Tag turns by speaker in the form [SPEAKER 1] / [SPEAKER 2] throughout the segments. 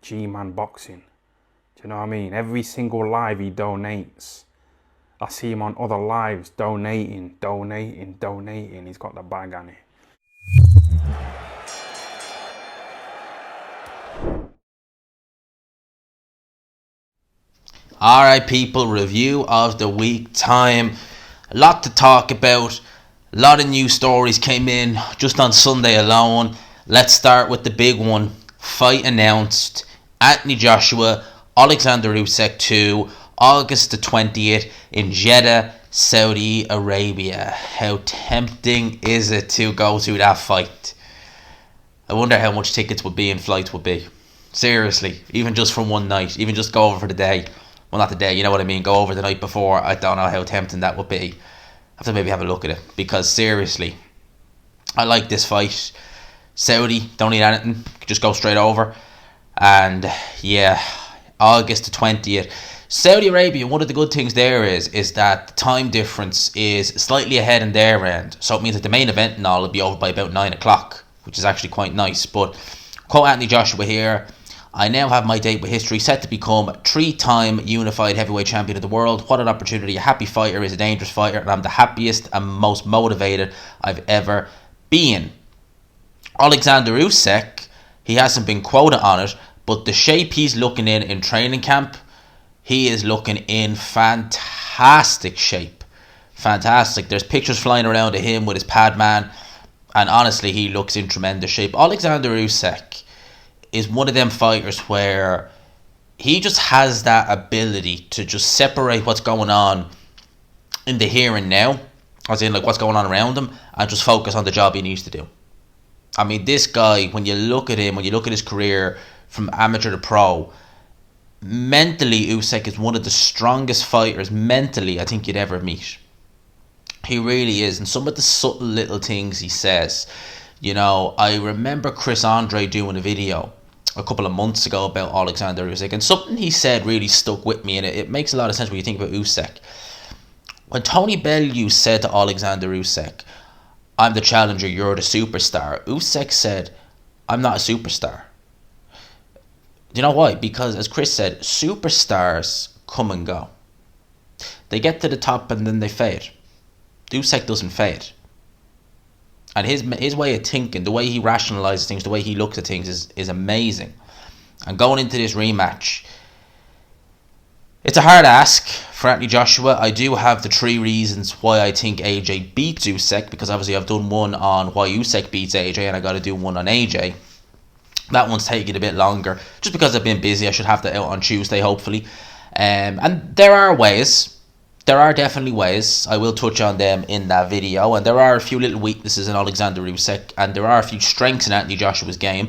[SPEAKER 1] G-Man Boxing. Do you know what I mean? Every single live he donates. I see him on other lives donating. He's got the bag on it.
[SPEAKER 2] Alright people, review of the week time. A lot to talk about. A lot of new stories came in just on Sunday alone. Let's start with the big one. Fight announced. Anthony Joshua, Oleksandr Usyk 2, August the 20th in Jeddah, Saudi Arabia. How tempting is it to go to that fight? I wonder how much tickets would be and flights would be. Seriously, even just for one night, even just go over for the day. Well, not the day, you know what I mean, go over the night before. I don't know how tempting that would be. I have to maybe have a look at it, because seriously, I like this fight. Saudi, don't need anything, just go straight over. And yeah, August the 20th. Saudi Arabia, one of the good things there is that the time difference is slightly ahead in their end. So it means that the main event and all will be over by about 9 o'clock, which is actually quite nice. But quote Anthony Joshua here: I now have my date with history, set to become 3-time unified heavyweight champion of the world. What an opportunity. A happy fighter is a dangerous fighter, and I'm the happiest and most motivated I've ever been. Oleksandr Usyk, he hasn't been quoted on it, but the shape he's looking in training camp, he is looking in fantastic shape. Fantastic. There's pictures flying around of him with his pad man, and honestly, he looks in tremendous shape. Oleksandr Usyk is one of them fighters where he just has that ability to just separate what's going on in the here and now, as in like what's going on around him, and just focus on the job he needs to do. I mean, this guy, when you look at him, when you look at his career from amateur to pro, mentally Usyk is one of the strongest fighters mentally I think you'd ever meet. He really is. And some of the subtle little things he says, you know, I remember Chris Andre doing a video a couple of months ago about Oleksandr Usyk, and something he said really stuck with me, and it makes a lot of sense when you think about Usyk. When Tony Bellew said to Oleksandr Usyk, I'm the challenger, you're the superstar, Usyk said, I'm not a superstar. Do you know why? Because, as Chris said, superstars come and go. They get to the top and then they fade. Usyk doesn't fade. And his way of thinking, the way he rationalizes things, the way he looks at things is amazing. And going into this rematch, it's a hard ask for Anthony Joshua. I do have the 3 reasons why I think AJ beats Usyk, because obviously I've done one on why Usyk beats AJ, and I got to do one on AJ. That one's taking a bit longer, just because I've been busy. I should have that out on Tuesday, hopefully. And there are ways. There are definitely ways. I will touch on them in that video. And there are a few little weaknesses in Oleksandr Usyk, and there are a few strengths in Anthony Joshua's game,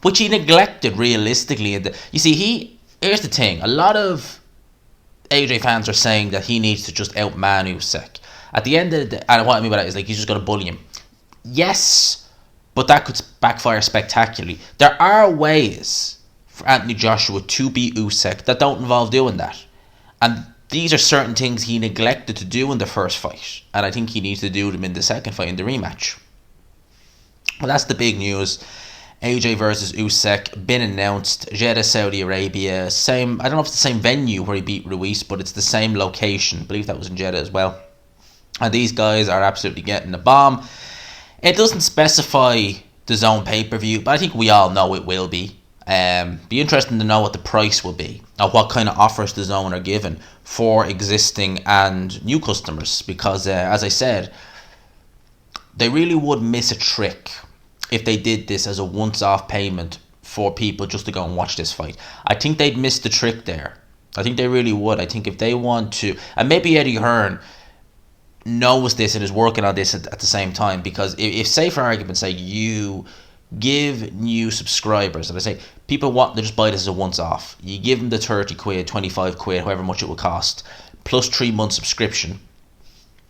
[SPEAKER 2] which he neglected realistically. You see, here's the thing. A lot of AJ fans are saying that he needs to just outman Usyk. At the end of the day, and what I mean by that is like he's just going to bully him. Yes, but that could backfire spectacularly. There are ways for Anthony Joshua to beat Usyk that don't involve doing that. And these are certain things he neglected to do in the first fight, and I think he needs to do them in the second fight, in the rematch. Well, that's the big news. AJ versus Usyk, been announced. Jeddah, Saudi Arabia. Same, I don't know if it's the same venue where he beat Ruiz, but it's the same location. I believe that was in Jeddah as well. And these guys are absolutely getting the bomb. It doesn't specify the DAZN pay-per-view, but I think we all know it will be. Be interesting to know what the price will be, or what kind of offers the DAZN are given for existing and new customers, because as I said, they really would miss a trick if they did this as a once-off payment for people just to go and watch this fight. I think they'd miss the trick there. I think they really would. I think if they want to, and maybe Eddie Hearn knows this and is working on this at the same time, because if say for argument's sake you give new subscribers, and I say people want to just buy this as a once off, you give them the 30 quid, 25 quid, however much it will cost, plus 3 months subscription,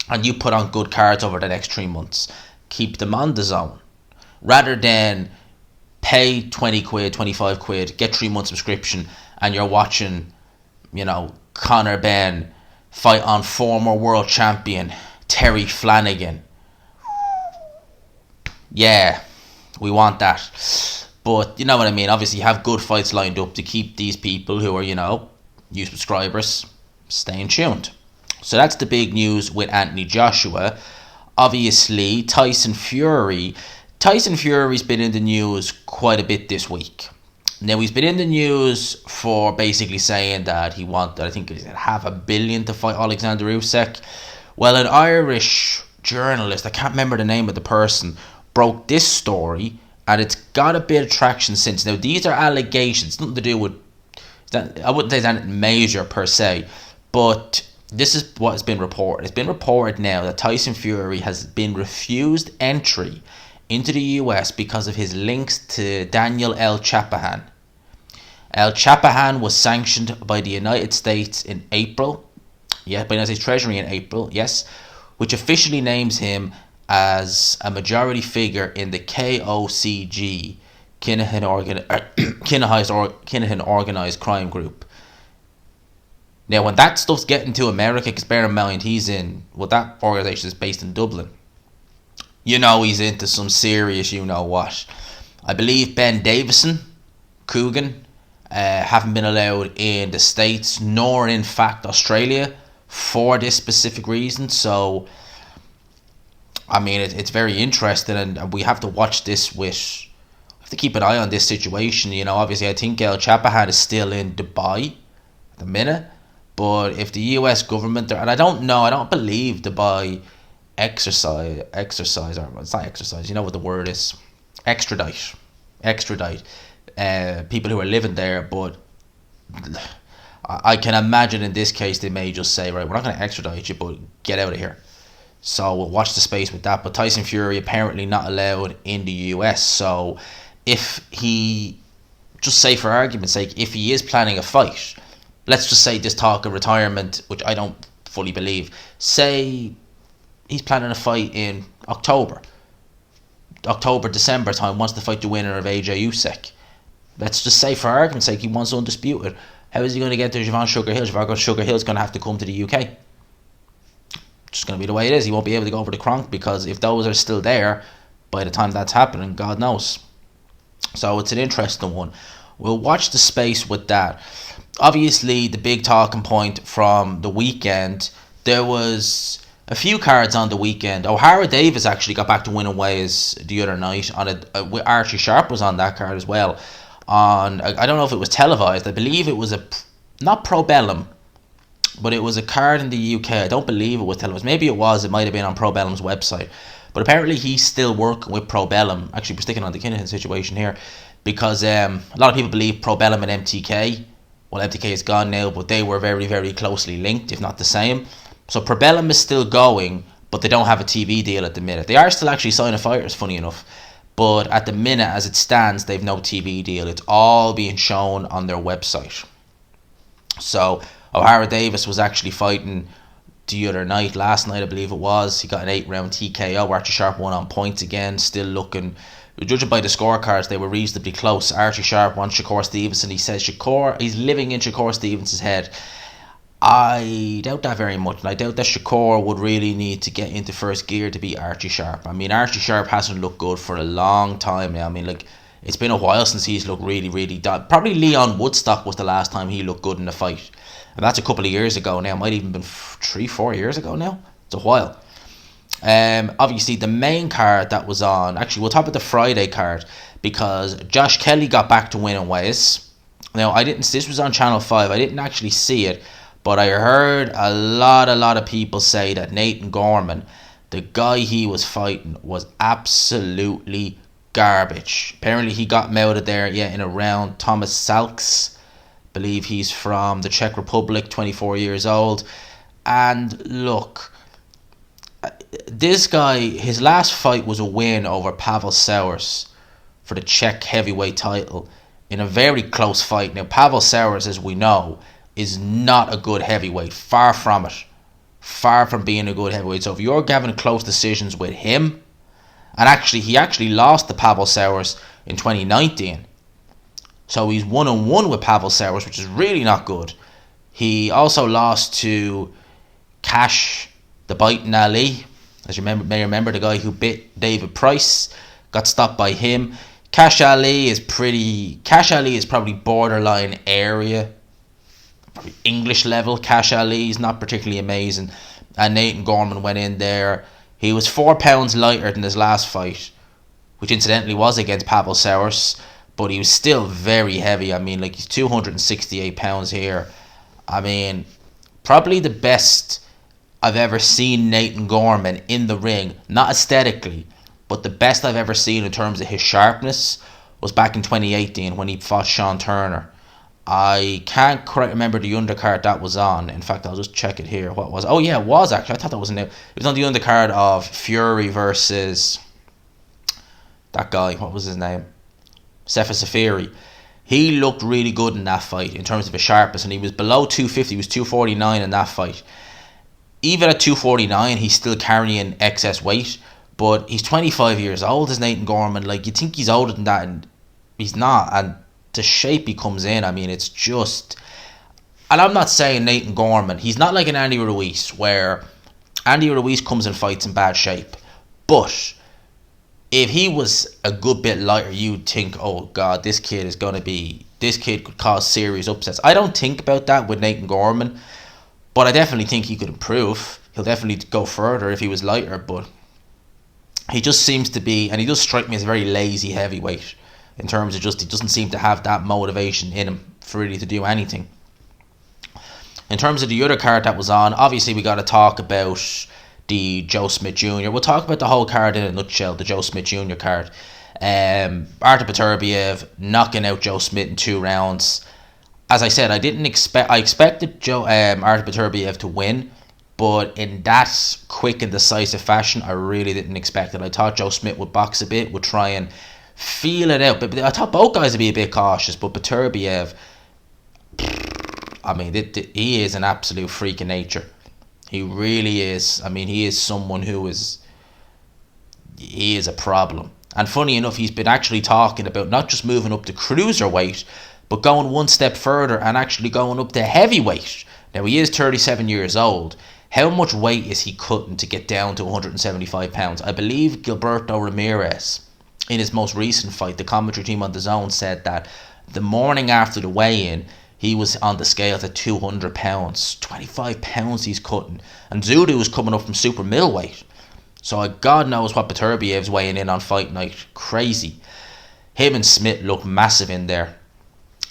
[SPEAKER 2] and you put on good cards over the next 3 months, keep them on the DAZN, rather than pay 20 quid, 25 quid, get 3 months subscription, and you're watching, you know, Conor Benn fight on former world champion Terry Flanagan. Yeah, we want that. But you know what I mean. Obviously, you have good fights lined up to keep these people who are, new subscribers staying tuned. So that's the big news with Anthony Joshua. Obviously, Tyson Fury's been in the news quite a bit this week. Now, he's been in the news for basically saying that he wanted, I think it was $500 million to fight Oleksandr Usyk. Well, an Irish journalist, I can't remember the name of the person, broke this story, and it's got a bit of traction since. Now, these are allegations, nothing to do with, I wouldn't say that major per se, but this is what has been reported. It's been reported now that Tyson Fury has been refused entry into the US because of his links to Daniel El Chapahan. El Chapahan was sanctioned by the United States in April. Yeah, by the United States Treasury in April, yes, which officially names him as a majority figure in the KOCG, Kinahan Organized Crime Group. Now, when that stuff's getting to America, because bear in mind, that organization is based in Dublin. He's into some serious what. I believe Ben Davison, Coogan, haven't been allowed in the States, nor in fact Australia, for this specific reason. So, I mean, it's very interesting, and we have to watch this we have to keep an eye on this situation. Obviously, I think El Chapahan is still in Dubai at the minute, but if the US government, and I don't believe Dubai exercise, or it's not exercise, you know what the word is, extradite people who are living there, but I can imagine in this case they may just say, right, we're not going to extradite you, but get out of here. So we'll watch the space with that. But Tyson Fury apparently not allowed in the US. So if he, just say for argument's sake, if he is planning a fight, let's just say this talk of retirement, which I don't fully believe, say he's planning a fight in October, December time, wants to fight the winner of AJ Usyk. Let's just say for argument's sake he wants undisputed. How is he going to get to Javon Sugar Hill? Javon Sugar Hill's going to have to come to the UK. Just going to be the way it is. He won't be able to go over the Kronk, because if those are still there by the time that's happening, God knows. So it's an interesting one. We'll watch the space with that. Obviously, the big talking point from the weekend, there was a few cards on the weekend. O'Hara Davis actually got back to winning ways the other night. Archie Sharp was on that card as well. I don't know if it was televised. I believe it was not Pro Bellum, but it was a card in the UK. I don't believe it was televised. Maybe it was. It might have been on Pro Bellum's website. But apparently he's still working with Pro Bellum. Actually, we're sticking on the Kinahan situation here, because a lot of people believe Pro Bellum and MTK. Well, MTK is gone now, but they were very, very closely linked, if not the same. So Pro Bellum is still going, but they don't have a TV deal at the minute. They are still actually signing fighters, funny enough. But at the minute, as it stands, they've no TV deal. It's all being shown on their website. So O'Hara Davis was actually fighting the other night, last night I believe it was. He got an 8-round TKO. Archie Sharp won on points again, still looking, judging by the scorecards, they were reasonably close. Archie Sharp won Shakur Stevenson. He says he's living in Shakur Stevenson's head. I doubt that very much, and I doubt that Shakur would really need to get into first gear to beat Archie Sharp. I mean, Archie Sharp hasn't looked good for a long time now. I mean, it's been a while since he's looked really done. Probably Leon Woodstock was the last time he looked good in a fight, and that's a couple of years ago now. It might even been 3-4 years ago now. It's a while. Obviously, the main card that was on, actually, we'll talk about the Friday card, because Josh Kelly got back to winning ways. Now, this was on Channel 5. I didn't actually see it, but I heard a lot of people say that Nathan Gorman, the guy he was fighting, was absolutely garbage. Apparently he got him out of there in a round. Thomas Salks, believe he's from the Czech Republic, 24 years old. And look, this guy, his last fight was a win over Pavel Sowers for the Czech heavyweight title in a very close fight. Now, Pavel Sowers, as we know, is not a good heavyweight. Far from it. Far from being a good heavyweight. So if you're having close decisions with him, and he actually lost to Pavel Sowers in 2019. So he's 1-1 with Pavel Sowers, which is really not good. He also lost to Cash, the Biting Ali. As you may remember, the guy who bit David Price, got stopped by him. Cash Ali is probably borderline area, probably English level. Cash Ali is not particularly amazing. And Nathan Gorman went in there. He was 4 pounds lighter than his last fight, which incidentally was against Pavel Sauers, but he was still very heavy. I mean, like, he's 268 pounds here. I mean, probably the best I've ever seen Nathan Gorman in the ring, not aesthetically, but the best I've ever seen in terms of his sharpness was back in 2018 when he fought Sean Turner. I can't quite remember the undercard that was on. In fact, I'll just check it here. What was? Oh yeah, it was actually. I thought that was new. It was on the undercard of Fury versus that guy. What was his name? Sefa Safiri. He looked really good in that fight in terms of his sharpness, and he was below 250. He was 249 in that fight. Even at 249, he's still carrying excess weight. But he's 25 years old, is Nathan Gorman. Like, you think he's older than that, and he's not. And the shape he comes in, I mean, it's just... And I'm not saying Nathan Gorman, he's not like an Andy Ruiz, where Andy Ruiz comes and fights in bad shape. But if he was a good bit lighter, you'd think, oh God, this kid could cause serious upsets. I don't think about that with Nathan Gorman, but I definitely think he could improve. He'll definitely go further if he was lighter, but he just seems to be, and he does strike me as a very lazy heavyweight in terms of just, he doesn't seem to have that motivation in him for really to do anything. In terms of the other card that was on, obviously we got to talk about the Joe Smith Jr. We'll talk about the whole card in a nutshell, the Joe Smith Jr. card. Artur Beterbiev knocking out Joe Smith in 2 rounds. As I said, I expected Artur Beterbiev to win, but in that quick and decisive fashion, I really didn't expect it. I thought Joe Smith would box a bit, would try and feel it out. But I thought both guys would be a bit cautious. But Beterbiev, I mean, he is an absolute freak of nature. He really is. I mean, he is someone he is a problem. And funny enough, he's been actually talking about not just moving up to cruiserweight, but going one step further and actually going up to heavyweight. Now, he is 37 years old. How much weight is he cutting to get down to 175 pounds? I believe Gilberto Ramirez, in his most recent fight, the commentary team on DAZN said that the morning after the weigh-in, he was on the scale at 200 pounds. 25 pounds he's cutting. And Zudu was coming up from super middleweight. So God knows what Beterbiev's weighing in on fight night. Crazy. Him and Smith look massive in there.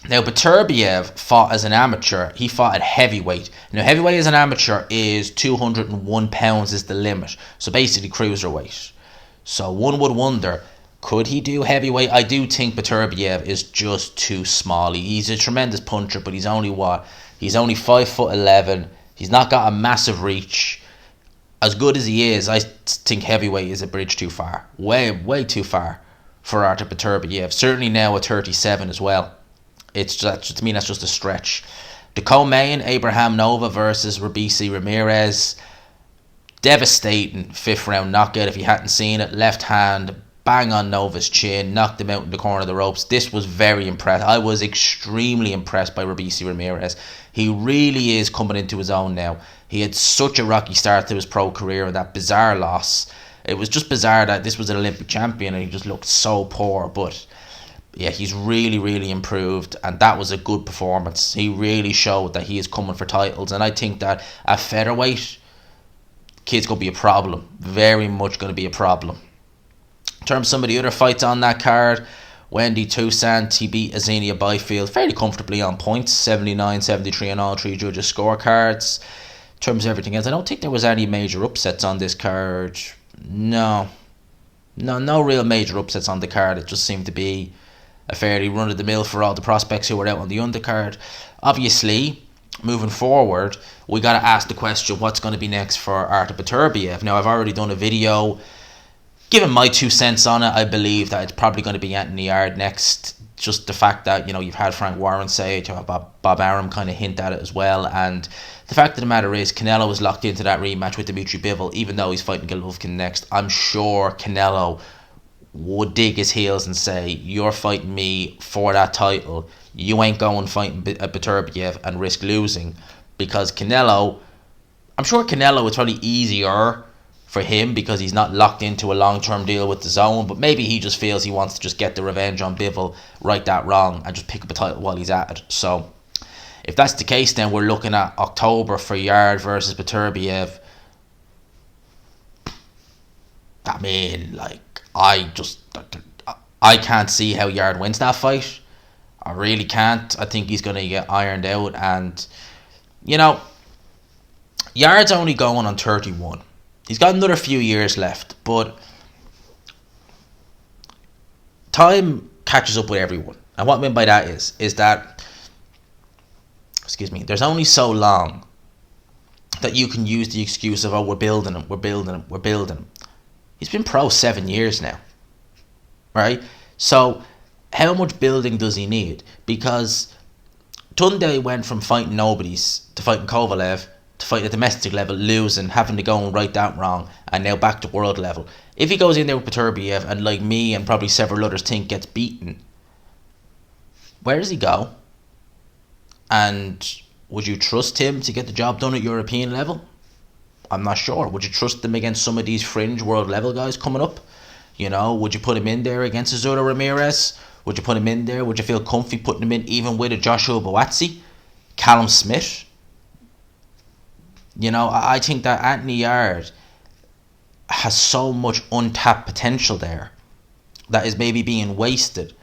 [SPEAKER 2] Now, Beterbiev fought as an amateur. He fought at heavyweight. Now, heavyweight as an amateur is 201 pounds is the limit. So basically cruiserweight. So one would wonder, could he do heavyweight? I do think Beterbiev is just too small. He's a tremendous puncher, but he's only 5'11". He's not got a massive reach. As good as he is, I think heavyweight is a bridge too far. Way too far for Artur Beterbiev. Certainly now at 37 as well. To me, that's just a stretch. The co-main, Abraham Nova versus Ruiz Ramirez. Devastating 5th round knockout if you hadn't seen it. Left hand, bang on Nova's chin, knocked him out in the corner of the ropes. This was very impressive. I was extremely impressed by Ruiz Ramirez. He really is coming into his own now. He had such a rocky start to his pro career and that bizarre loss. It was just bizarre that this was an Olympic champion and he just looked so poor, but yeah, he's really improved, and that was a good performance. He really showed that he is coming for titles, and I think that at featherweight, kid's going to be a problem. Very much going to be a problem. In terms of some of the other fights on that card, Wendy Toussaint, he beat Azania Byfield fairly comfortably on points, 79-73 on all 3 judges' scorecards. In terms of everything else, I don't think there was any major upsets on this card. No real major upsets on the card. It just seemed to be a fairly run-of-the-mill for all the prospects who were out on the undercard. Obviously, moving forward, we got to ask the question, what's going to be next for Artur Beterbiev? Now, I've already done a video giving my 2 cents on it. I believe that it's probably going to be Anthony Yarde next. Just the fact that, you've had Frank Warren say it, Bob Arum kind of hint at it as well. And the fact of the matter is, Canelo was locked into that rematch with Dimitri Bivol, even though he's fighting Golovkin next. I'm sure Canelo would dig his heels and say, you're fighting me for that title, you ain't going fighting Beterbiev and risk losing, because I'm sure Canelo, it's probably easier for him because he's not locked into a long-term deal with the DAZN, but maybe he just feels he wants to just get the revenge on Bivol, right that wrong, and just pick up a title while he's at it. So if that's the case, then we're looking at October for Yarde versus Beterbiev. I mean, like, I can't see how Yarde wins that fight. I really can't. I think he's going to get ironed out. And, you know, Yarde's only going on 31. He's got another few years left. But time catches up with everyone. And what I mean by that is that, there's only so long that you can use the excuse of, oh, we're building him. He's been pro 7 years now. Right? So how much building does he need? Because Tunde went from fighting nobodies to fighting Kovalev to fighting at domestic level, losing, having to go and right that wrong, and now back to world level. If he goes in there with Beterbiev and, like me and probably several others think, gets beaten, where does he go? And would you trust him to get the job done at European level? I'm not sure. Would you trust him against some of these fringe world level guys coming up? You know, would you put him in there against Usyk Ramirez? Would you put him in there? Would you feel comfy putting him in even with a Joshua Buatsi? Callum Smith? You know, I think that Anthony Yarde has so much untapped potential there that is maybe being wasted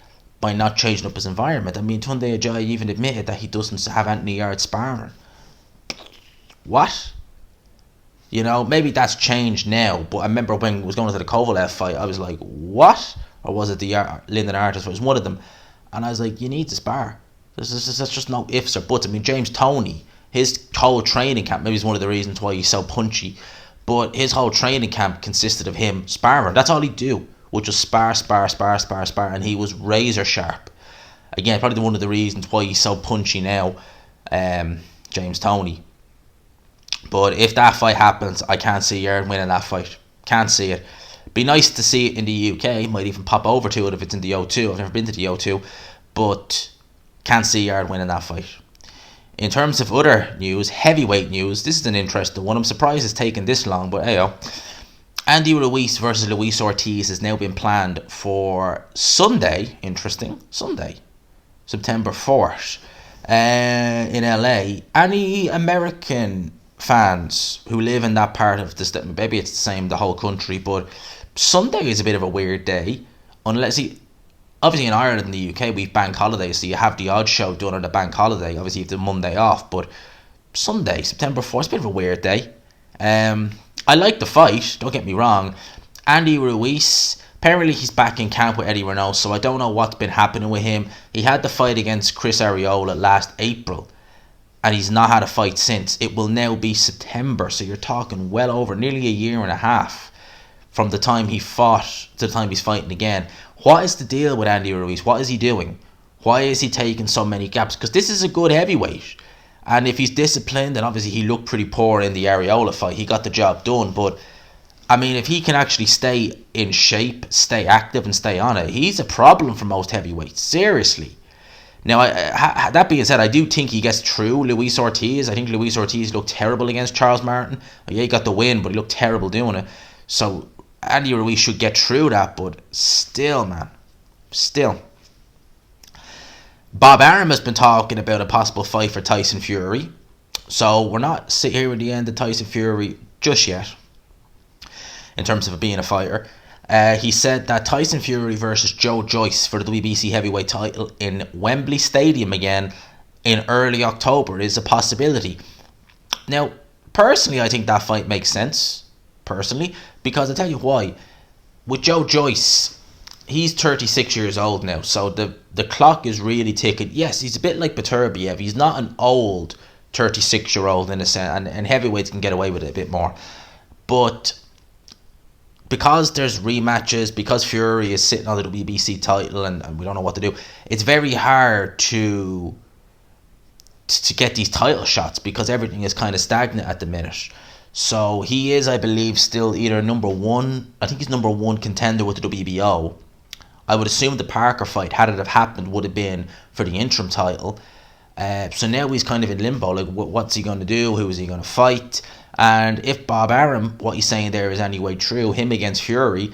[SPEAKER 2] by not changing up his environment. I mean, Tunde Ajayi even admitted that he doesn't have Anthony Yarde sparring. What? You know, maybe that's changed now, but I remember when I was going to the Kovalev fight, I was like, what? Or was it the Lyndon Artist? It was one of them. And I was like, you need to spar. There's just no ifs or buts. I mean, James Toney, his whole training camp, maybe it's one of the reasons why he's so punchy, but his whole training camp consisted of him sparring. That's all he'd do, would just spar, and he was razor sharp. Again, probably one of the reasons why he's so punchy now, James Toney. But if that fight happens, I can't see Yarde winning that fight. Can't see it. Be nice to see it in the UK. Might even pop over to it if it's in the O2. I've never been to the O2. But can't see Yarde winning that fight. In terms of other news, heavyweight news, this is an interesting one. I'm surprised it's taken this long, but hey, Andy Ruiz versus Luis Ortiz has now been planned for Sunday. Interesting. Sunday, September 4th, in LA. Any American fans who live in that part of the state, maybe it's the same the whole country, but Sunday is a bit of a weird day, unless obviously in Ireland and the UK we've bank holidays, so you have the odd show done on a bank holiday. Obviously you have the Monday off, but Sunday, September 4th, it's a bit of a weird day. I like the fight, don't get me wrong. Andy Ruiz, apparently he's back in camp with Eddie Renault, so I don't know what's been happening with him. He had the fight against Chris Arreola last April, and he's not had a fight since. It will now be September, so you're talking well over nearly a year and a half from the time he fought to the time he's fighting again. What is the deal with Andy Ruiz? What is he doing? Why is he taking so many gaps? Because this is a good heavyweight, and if he's disciplined, and obviously he looked pretty poor in the Arreola fight, he got the job done, but I mean, if he can actually stay in shape, stay active and stay on it, he's a problem for most heavyweights, seriously. Now, that being said, I do think he gets through Luis Ortiz. I think Luis Ortiz looked terrible against Charles Martin. Yeah, he got the win, but he looked terrible doing it. So Andy Ruiz should get through that, but still, man. Still. Bob Arum has been talking about a possible fight for Tyson Fury. So we're not sitting here at the end of Tyson Fury just yet, in terms of it being a fighter. He said that Tyson Fury versus Joyce for the WBC heavyweight title in Wembley Stadium again in early October is a possibility. Now, personally, I think that fight makes sense, personally, because I'll tell you why. With Joyce, he's 36 years old now, so the clock is really ticking. Yes, he's a bit like Beterbiev. He's not an old 36-year-old in a sense, and heavyweights can get away with it a bit more. But because there's rematches, because Fury is sitting on the WBC title and we don't know what to do, it's very hard to get these title shots because everything is kind of stagnant at the minute. So he is, I believe, still either number one. I think he's number one contender with the WBO. I would assume the Parker fight, had it have happened, would have been for the interim title. So now he's kind of in limbo. Like, what's he going to do? Who is he going to fight? And if Bob Arum, what he's saying there is anyway true, him against Fury,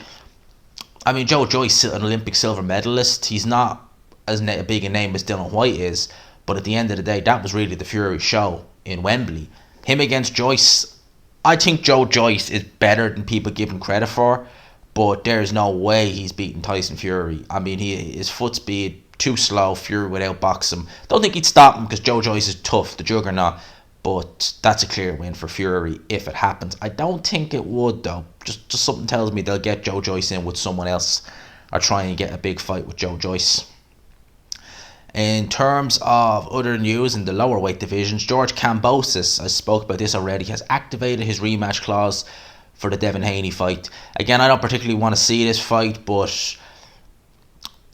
[SPEAKER 2] I mean, Joe Joyce, an Olympic silver medalist, he's not as big a name as Dylan White is, but at the end of the day, that was really the Fury show in Wembley. Him against Joyce, I think Joe Joyce is better than people give him credit for, but there's no way he's beating Tyson Fury. I mean, his foot speed, too slow, Fury would outbox him. Don't think he'd stop him because Joe Joyce is tough, the juggernaut, but that's a clear win for Fury if it happens. I don't think it would, though. Just something tells me they'll get Joe Joyce in with someone else or try and get a big fight with Joe Joyce. In terms of other news in the lower weight divisions, George Kambosos, I spoke about this already, has activated his rematch clause for the Devin Haney fight. Again, I don't particularly want to see this fight, but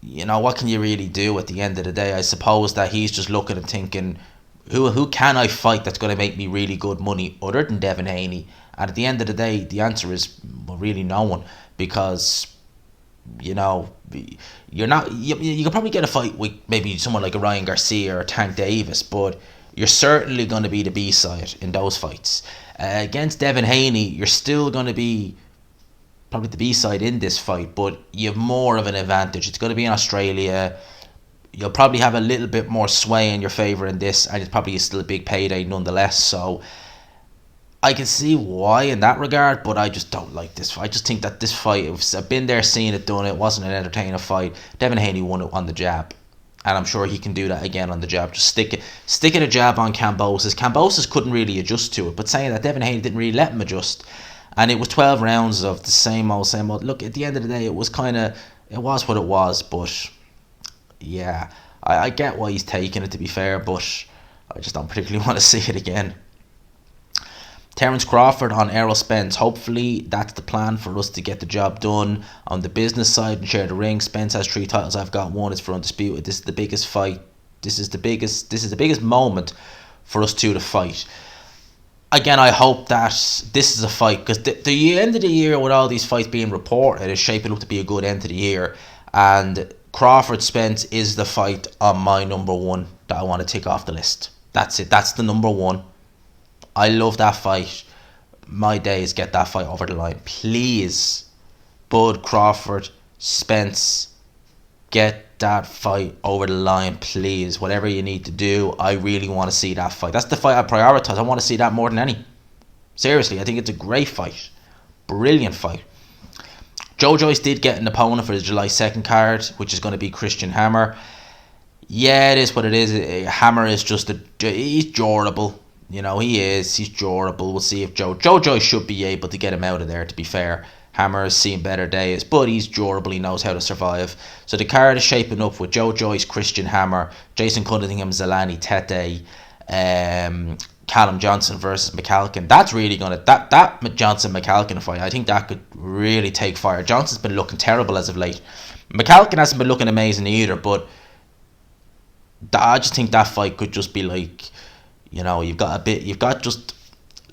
[SPEAKER 2] you know, what can you really do at the end of the day? I suppose that he's just looking and thinking, who can I fight that's going to make me really good money other than Devin Haney? And at the end of the day, the answer is, well, really no one, because you know, you're not. You can probably get a fight with maybe someone like a Ryan Garcia or Tank Davis, but you're certainly going to be the B side in those fights. Against Devin Haney, you're still going to be probably the B side in this fight, but you have more of an advantage. It's going to be in Australia. You'll probably have a little bit more sway in your favour in this, and it's probably still a big payday nonetheless. So I can see why in that regard, but I just don't like this fight. I just think that this fight, I've been there, seen it, done it. It wasn't an entertaining fight. Devin Haney won it on the jab, and I'm sure he can do that again on the jab. Just stick a jab on Kambosos. Kambosos couldn't really adjust to it, but saying that, Devin Haney didn't really let him adjust, and it was 12 rounds of the same old. Look, at the end of the day, it was what it was, but yeah, I get why he's taking it, to be fair, but I just don't particularly want to see it again. Terence Crawford on Errol Spence. Hopefully that's the plan for us to get the job done on the business side and share the ring. Spence has 3 titles. I've got 1. It's for Undisputed. This is the biggest fight. This is the biggest moment for us two to fight. Again, I hope that this is a fight, because the end of the year with all these fights being reported is shaping up to be a good end of the year, and Crawford Spence is the fight on my number 1 that I want to tick off the list. That's it. That's the number 1. I love that fight. My days, get that fight over the line. Please, Bud, Crawford, Spence, get that fight over the line, please. Whatever you need to do, I really want to see that fight. That's the fight I prioritise. I want to see that more than any. Seriously, I think it's a great fight. Brilliant fight. Joe Joyce did get an opponent for the July 2nd card, which is going to be Christian Hammer. Yeah, it is what it is. Hammer is just he's durable. You know, he's durable. We'll see if Joe Joyce should be able to get him out of there, to be fair. Hammer has seen better days, but he's durable. He knows how to survive. So the card is shaping up with Joe Joyce, Christian Hammer, Jason Cunningham, Zelani Tete, Callum Johnson versus McCalkin. That's really going to... That Johnson-McCalkin fight, I think that could really take fire. Johnson's been looking terrible as of late. McCalkin hasn't been looking amazing either, but I just think that fight could just be like... You know, you've got just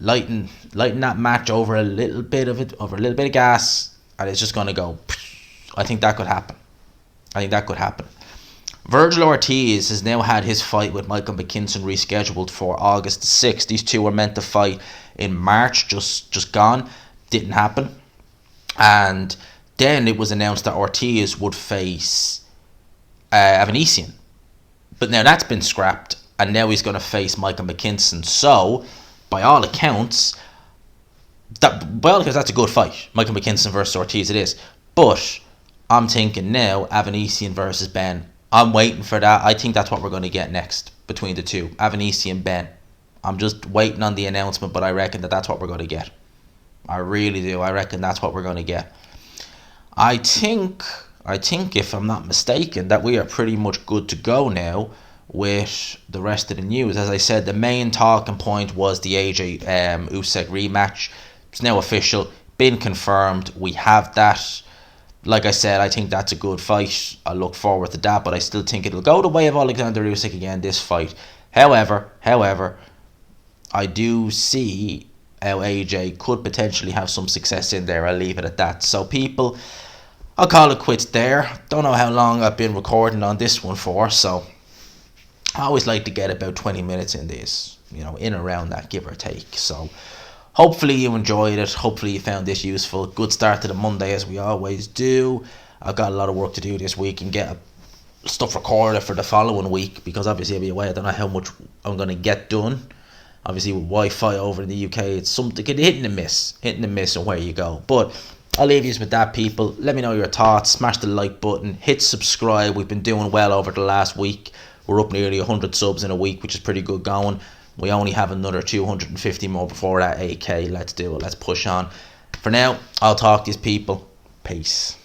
[SPEAKER 2] lighten that match over a little bit of gas, and it's just going to go. I think that could happen. Virgil Ortiz has now had his fight with Michael McKinson rescheduled for August 6th. These two were meant to fight in March, just gone. Didn't happen. And then it was announced that Ortiz would face Avanesian. But now that's been scrapped. And now he's going to face Michael McKinson. So, by all accounts, that's a good fight. Michael McKinson versus Ortiz, it is. But I'm thinking now, Avanesian versus Ben. I'm waiting for that. I think that's what we're going to get next between the two. Avanesian, Ben. I'm just waiting on the announcement, but I reckon that's what we're going to get. I really do. I reckon that's what we're going to get. I think, if I'm not mistaken, that we are pretty much good to go now with the rest of the news. As I said, the main talking point was the AJ Usyk rematch. It's now official, been confirmed. We have that. Like I said, I think that's a good fight. I look forward to that, but I still think it'll go the way of Oleksandr Usyk again, this fight. However, I do see how AJ could potentially have some success in there. I'll leave it at that. So people, I'll call it quits there. Don't know how long I've been recording on this one for, so I always like to get about 20 minutes in this, you know, in around that, give or take. So hopefully you enjoyed it. Hopefully you found this useful. Good start to the Monday, as we always do. I've got a lot of work to do this week and get stuff recorded for the following week, because obviously I'll be away. I don't know how much I'm going to get done. Obviously with Wi-Fi over in the UK, it's something hitting and miss on where you go. But I'll leave you with that, people. Let me know your thoughts. Smash the like button. Hit subscribe. We've been doing well over the last week. We're up nearly 100 subs in a week, which is pretty good going. We only have another 250 more before that 8K. Let's do it. Let's push on. For now, I'll talk to these people. Peace.